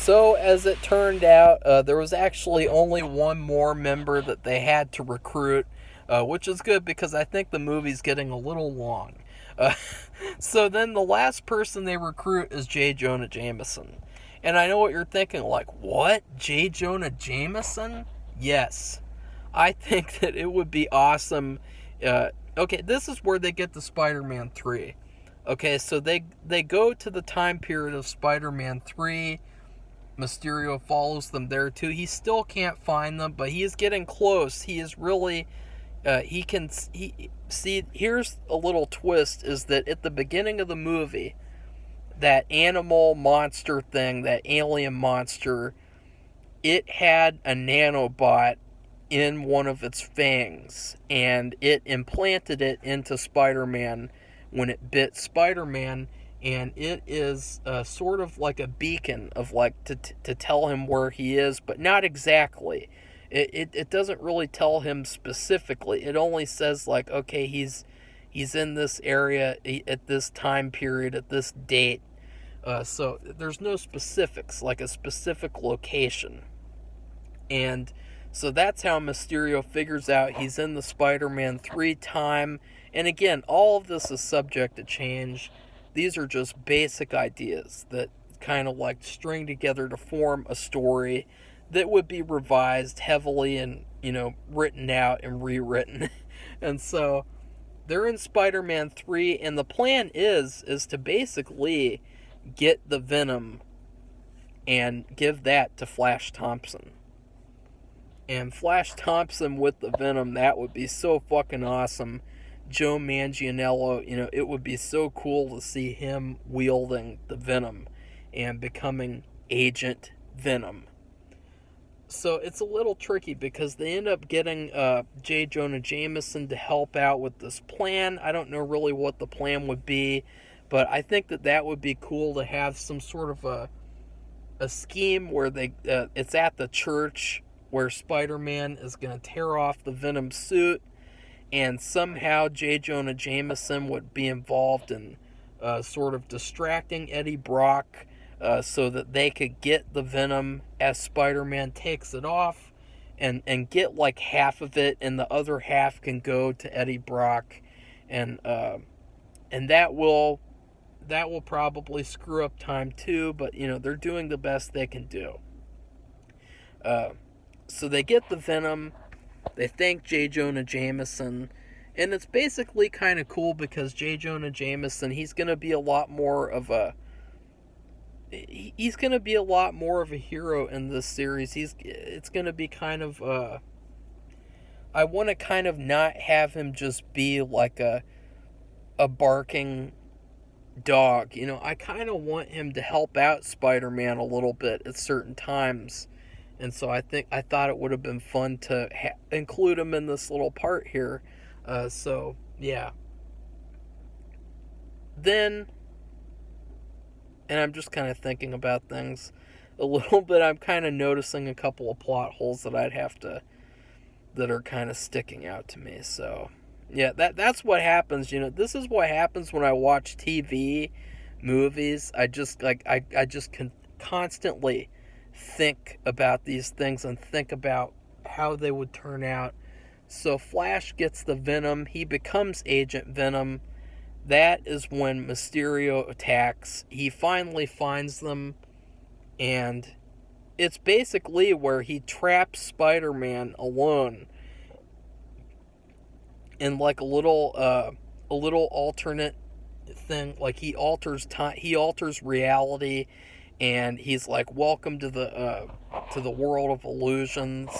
So, as it turned out, there was actually only one more member that they had to recruit, which is good because I think the movie's getting a little long. Uh, so then the last person they recruit is J. Jonah Jameson. And I know what you're thinking, like, what? J. Jonah Jameson? Yes. I think that it would be awesome. Okay, this is where they get to Spider-Man 3. Okay, so they go to the time period of Spider-Man 3. Mysterio follows them there too. He still can't find them, but he is getting close. He is really he can he see. Here's a little twist: is that at the beginning of the movie, that animal monster thing, that alien monster, it had a nanobot in one of its fangs, and it implanted it into Spider-Man when it bit Spider-Man, and it is sort of like a beacon of like to tell him where he is, but not exactly. It doesn't really tell him specifically. It only says like, okay, he's in this area at this time period at this date. So there's no specifics, like a specific location. And so that's how Mysterio figures out he's in the Spider-Man 3 time. And again, all of this is subject to change. These are just basic ideas that kind of like string together to form a story that would be revised heavily and, written out and rewritten. And so they're in Spider-Man 3, and the plan is to basically get the Venom and give that to Flash Thompson. And Flash Thompson with the Venom, that would be so fucking awesome. Joe Manganiello, it would be so cool to see him wielding the Venom and becoming Agent Venom. So it's a little tricky because they end up getting J. Jonah Jameson to help out with this plan. I don't know really what the plan would be, but I think that would be cool to have some sort of a scheme where it's at the church where Spider-Man is going to tear off the Venom suit, and somehow J. Jonah Jameson would be involved in sort of distracting Eddie Brock so that they could get the Venom as Spider-Man takes it off and get like half of it, and the other half can go to Eddie Brock, and that will probably screw up time too, but they're doing the best they can do. So they get the Venom, they thank J. Jonah Jameson, and it's basically kind of cool because J. Jonah Jameson, he's going to be a lot more of a hero in this series. It's going to be kind of I want to kind of not have him just be like a barking dog. I kind of want him to help out Spider-Man a little bit at certain times. And so I thought it would have been fun to include him in this little part here. So, yeah. Then, and I'm just kind of thinking about things a little bit. I'm kind of noticing a couple of plot holes that that are kind of sticking out to me. So, yeah, that's what happens. This is what happens when I watch TV, movies. I just can constantly think about these things and think about how they would turn out. So Flash gets the Venom. He becomes Agent Venom. That is when Mysterio attacks. He finally finds them, and it's basically where he traps Spider-Man alone in like a little alternate thing. Like he alters time, he alters reality, and he's like, welcome to the world of illusions.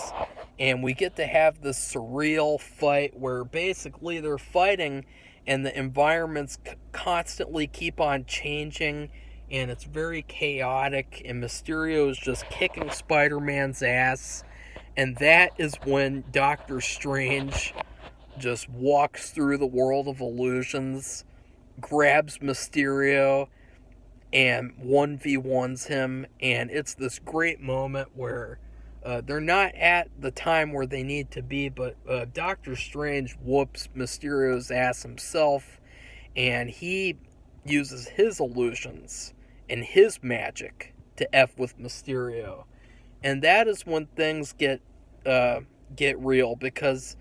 And we get to have this surreal fight where basically they're fighting and the environments constantly keep on changing, and it's very chaotic, and Mysterio is just kicking Spider-Man's ass. And that is when Doctor Strange just walks through the world of illusions, grabs Mysterio, and 1v1s him, and it's this great moment where they're not at the time where they need to be, but Doctor Strange whoops Mysterio's ass himself, and he uses his illusions and his magic to F with Mysterio. And that is when things get real, because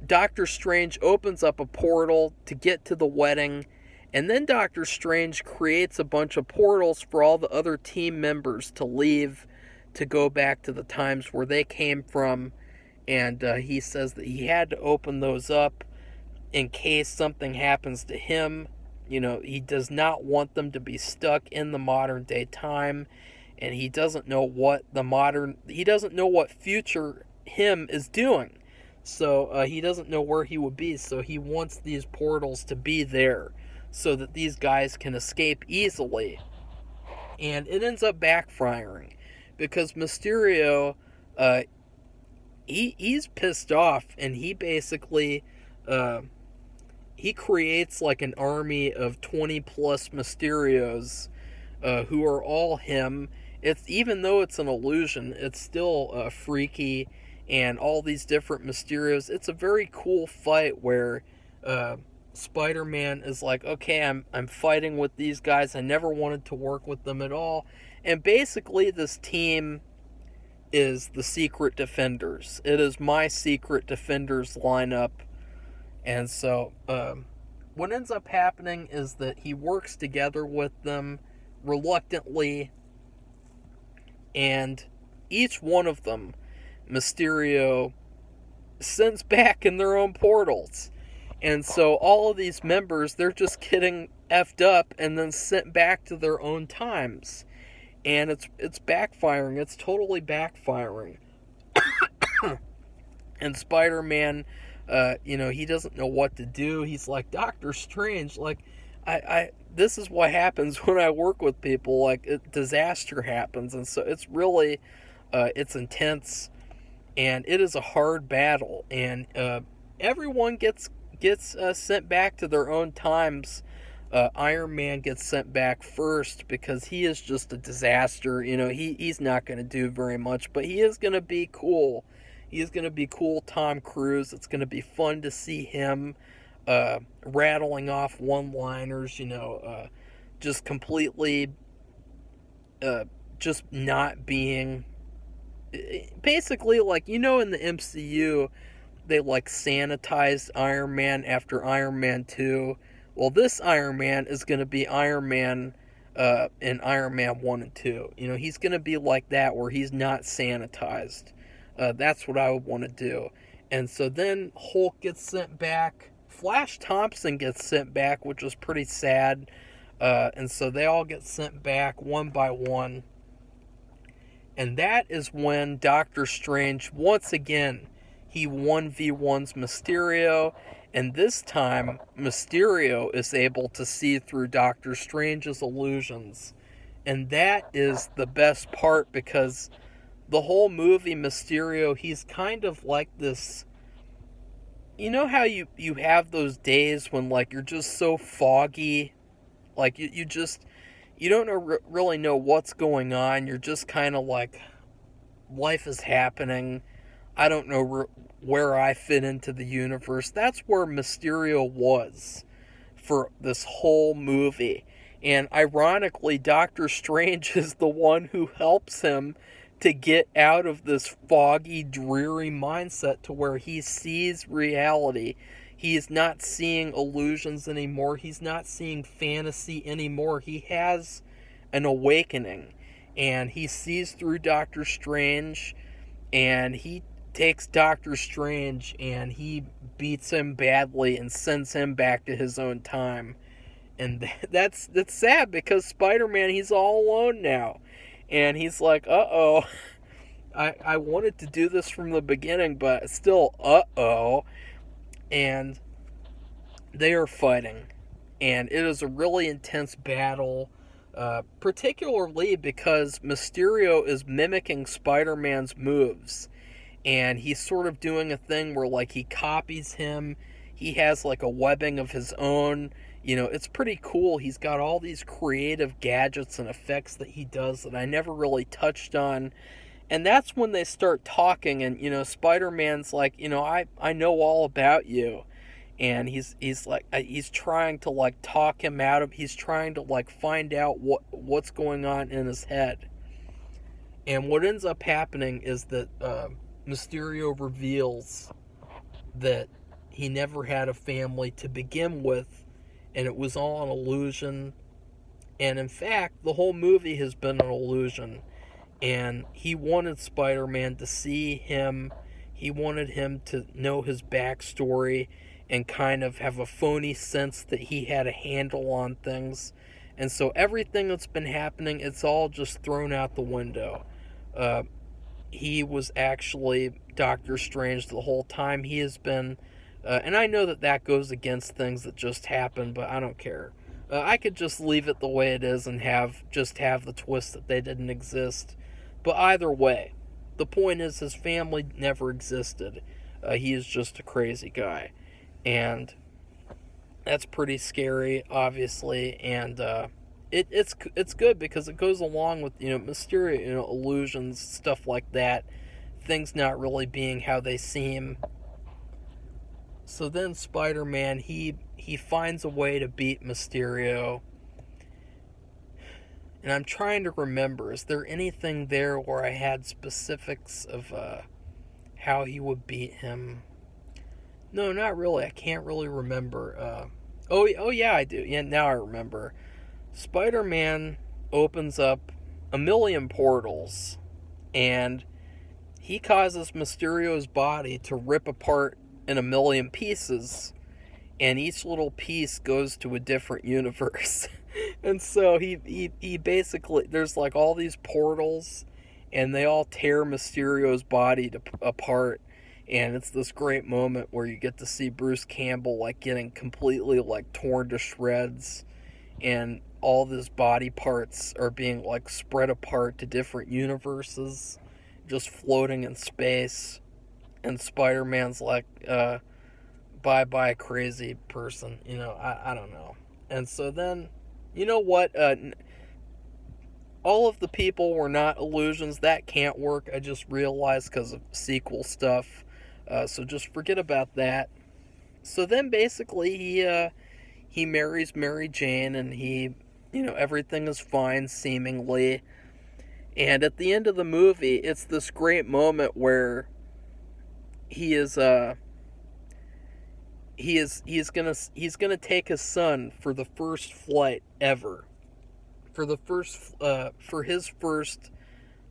Doctor Strange opens up a portal to get to the wedding, and then Doctor Strange creates a bunch of portals for all the other team members to leave, to go back to the times where they came from. And he says that he had to open those up in case something happens to him. You know, he does not want them to be stuck in the modern day time, and he doesn't know what future him is doing. So he doesn't know where he would be, so he wants these portals to be there so that these guys can escape easily. And it ends up backfiring, because Mysterio, he's pissed off, and he basically he creates like an army of 20 plus Mysterios who are all him. Even though it's an illusion, it's still freaky, and all these different Mysterios. It's a very cool fight where Spider-Man is like, okay, I'm fighting with these guys. I never wanted to work with them at all. And basically this team is the Secret Defenders. It is my Secret Defenders lineup. And so what ends up happening is that he works together with them reluctantly, and each one of them, Mysterio sends back in their own portals. And so all of these members, they're just getting effed up and then sent back to their own times. And it's backfiring. It's totally backfiring. And Spider-Man, he doesn't know what to do. He's like, Doctor Strange, like, this is what happens when I work with people. Like, disaster happens. And so it's really, it's intense. And it is a hard battle. And everyone gets sent back to their own times. Iron Man gets sent back first because he is just a disaster. He's not going to do very much, but he is going to be cool. He is going to be cool Tom Cruise. It's going to be fun to see him rattling off one-liners, just completely just not being... Basically, like, in the MCU, they, like, sanitized Iron Man after Iron Man 2. Well, this Iron Man is going to be Iron Man in Iron Man 1 and 2. He's going to be like that, where he's not sanitized. That's what I would want to do. And so then Hulk gets sent back. Flash Thompson gets sent back, which was pretty sad. And so they all get sent back one by one. And that is when Doctor Strange, once again, he 1v1s Mysterio. And this time, Mysterio is able to see through Doctor Strange's illusions. And that is the best part, because the whole movie, Mysterio, he's kind of like this... You know how you have those days when, like, you're just so foggy? Like, you don't really know what's going on. You're just kind of like, life is happening. I don't know where I fit into the universe. That's where Mysterio was for this whole movie. And ironically, Doctor Strange is the one who helps him to get out of this foggy, dreary mindset to where he sees reality. He is not seeing illusions anymore. He's not seeing fantasy anymore. He has an awakening. And he sees through Doctor Strange. And he takes Doctor Strange and he beats him badly and sends him back to his own time. And that's sad, because Spider-Man, he's all alone now. And he's like, uh-oh. I wanted to do this from the beginning, but still, uh-oh. And they are fighting, and it is a really intense battle, particularly because Mysterio is mimicking Spider-Man's moves, and he's sort of doing a thing where, like, he copies him. He has, like, a webbing of his own. It's pretty cool. He's got all these creative gadgets and effects that he does that I never really touched on. And that's when they start talking, and, Spider-Man's like, I know all about you. and he's like he's trying to like talk him out of, he's trying to like find out what's going on in his head. And what ends up happening is that Mysterio reveals that he never had a family to begin with, and it was all an illusion. And in fact, the whole movie has been an illusion. And he wanted Spider-Man to see him. He wanted him to know his backstory and kind of have a phony sense that he had a handle on things. And so everything that's been happening, it's all just thrown out the window. He was actually Doctor Strange the whole time. He has been, and I know that goes against things that just happened, but I don't care. I could just leave it the way it is and have the twist that they didn't exist. But either way, the point is his family never existed. He is just a crazy guy, and that's pretty scary, obviously. And it's good because it goes along with Mysterio, illusions, stuff like that, things not really being how they seem. So then Spider-Man, he finds a way to beat Mysterio. And I'm trying to remember, is there anything there where I had specifics of how he would beat him? No, not really. I can't really remember. Oh yeah, I do. Yeah, now I remember. Spider-Man opens up a million portals, and he causes Mysterio's body to rip apart in a million pieces, and each little piece goes to a different universe. And so he basically, there's like all these portals, and they all tear Mysterio's body apart. And it's this great moment where you get to see Bruce Campbell like getting completely like torn to shreds, and all his body parts are being like spread apart to different universes, just floating in space. And Spider-Man's like, bye-bye crazy person, I don't know. And so then, you know what, all of the people were not illusions. That can't work, I just realized, because of sequel stuff. So just forget about that. So then basically he marries Mary Jane, and everything is fine, seemingly. And at the end of the movie, it's this great moment where he's gonna take his son for the first flight ever, for his first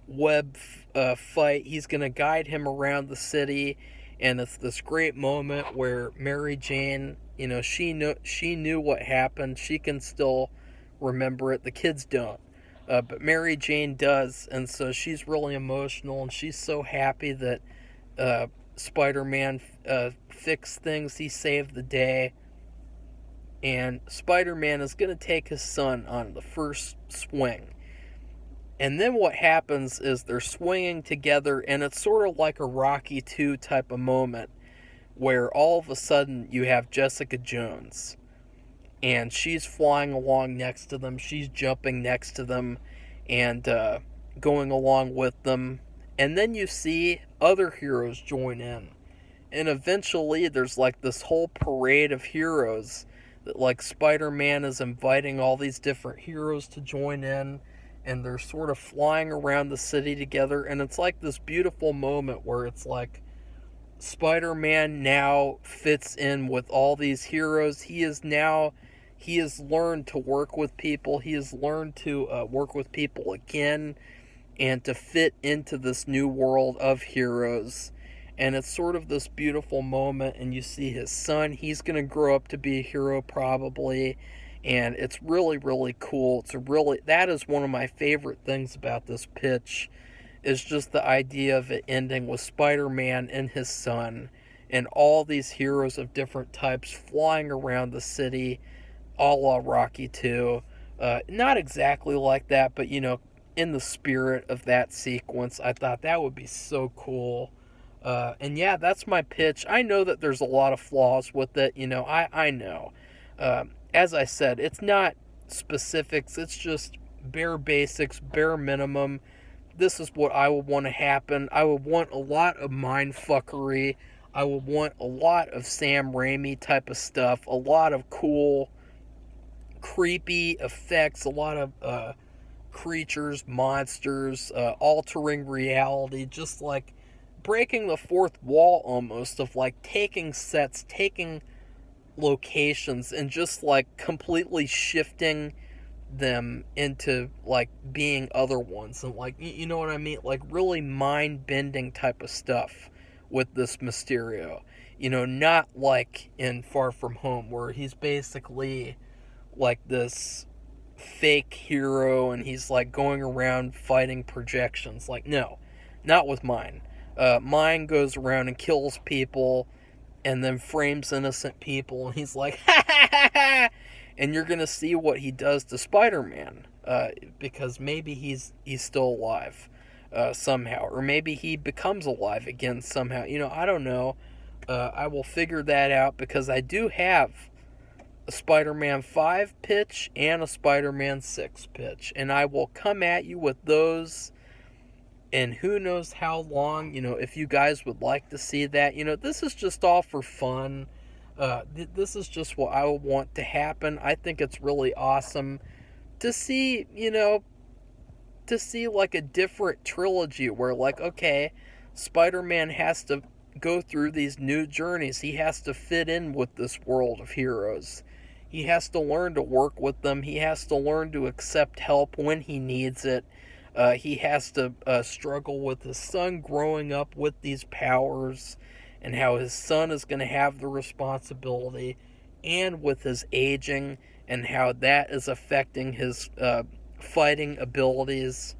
web fight. He's gonna guide him around the city, and it's this great moment where Mary Jane, she knew what happened. She can still remember it. The kids don't, but Mary Jane does, and so she's really emotional, and she's so happy that Spider-Man fixed things. He saved the day, and Spider-Man is going to take his son on the first swing. And then what happens is they're swinging together, and it's sort of like a Rocky II type of moment, where all of a sudden you have Jessica Jones, and she's flying along next to them, she's jumping next to them, and going along with them. And then you see other heroes join in. And eventually there's like this whole parade of heroes that like Spider-Man is inviting all these different heroes to join in. And they're sort of flying around the city together. And it's like this beautiful moment where it's like Spider-Man now fits in with all these heroes. He has learned to work with people. He has learned to work with people again, and to fit into this new world of heroes. And it's sort of this beautiful moment, and you see his son, he's going to grow up to be a hero probably, and it's really, really cool. That is one of my favorite things about this pitch, is just the idea of it ending with Spider-Man and his son, and all these heroes of different types flying around the city, a la Rocky II. Not exactly like that, but in the spirit of that sequence. I thought that would be so cool. And yeah, that's my pitch. I know that there's a lot of flaws with it. I know. As I said, it's not specifics. It's just bare basics, bare minimum. This is what I would want to happen. I would want a lot of mind fuckery. I would want a lot of Sam Raimi type of stuff, a lot of cool, creepy effects, a lot of creatures, monsters, altering reality, just like breaking the fourth wall almost, of like taking sets, taking locations, and just like completely shifting them into like being other ones, and like you know what I mean, like really mind bending type of stuff with this Mysterio. You know, not like in Far From Home where he's basically like this fake hero and he's like going around fighting projections. Like, no, not with mine. Mine goes around and kills people and then frames innocent people, and he's like, ha ha ha ha! And you're gonna see what he does to Spider-Man, because maybe he's still alive somehow, or maybe he becomes alive again somehow. You know, I don't know. I will figure that out because I do have a Spider-Man 5 pitch and a Spider-Man 6 pitch, and I will come at you with those. And who knows how long, you know, if you guys would like to see that. You know, this is just all for fun. This is just what I want to happen. I think it's really awesome to see, you know, to see like a different trilogy where, like, okay, Spider-Man has to go through these new journeys. He has to fit in with this world of heroes. He has to learn to work with them. He has to learn to accept help when he needs it. He has to struggle with his son growing up with these powers, and how his son is going to have the responsibility, and with his aging, and how that is affecting his fighting abilities.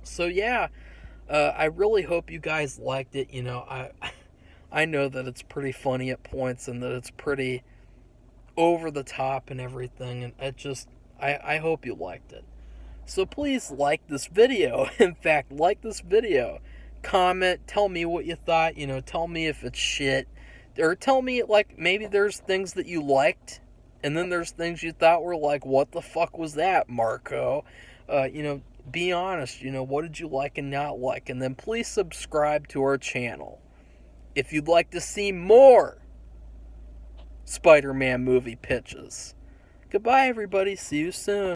So yeah, I really hope you guys liked it. You know, I know that it's pretty funny at points, and that it's pretty over the top and everything, and I hope you liked it. So please like this video. In fact, like this video. Comment, tell me what you thought, you know, tell me if it's shit. Or tell me, like, maybe there's things that you liked, and then there's things you thought were like, what the fuck was that, Marco? You know, be honest, you know, what did you like and not like? And then please subscribe to our channel if you'd like to see more Spider-Man movie pitches. Goodbye, everybody. See you soon.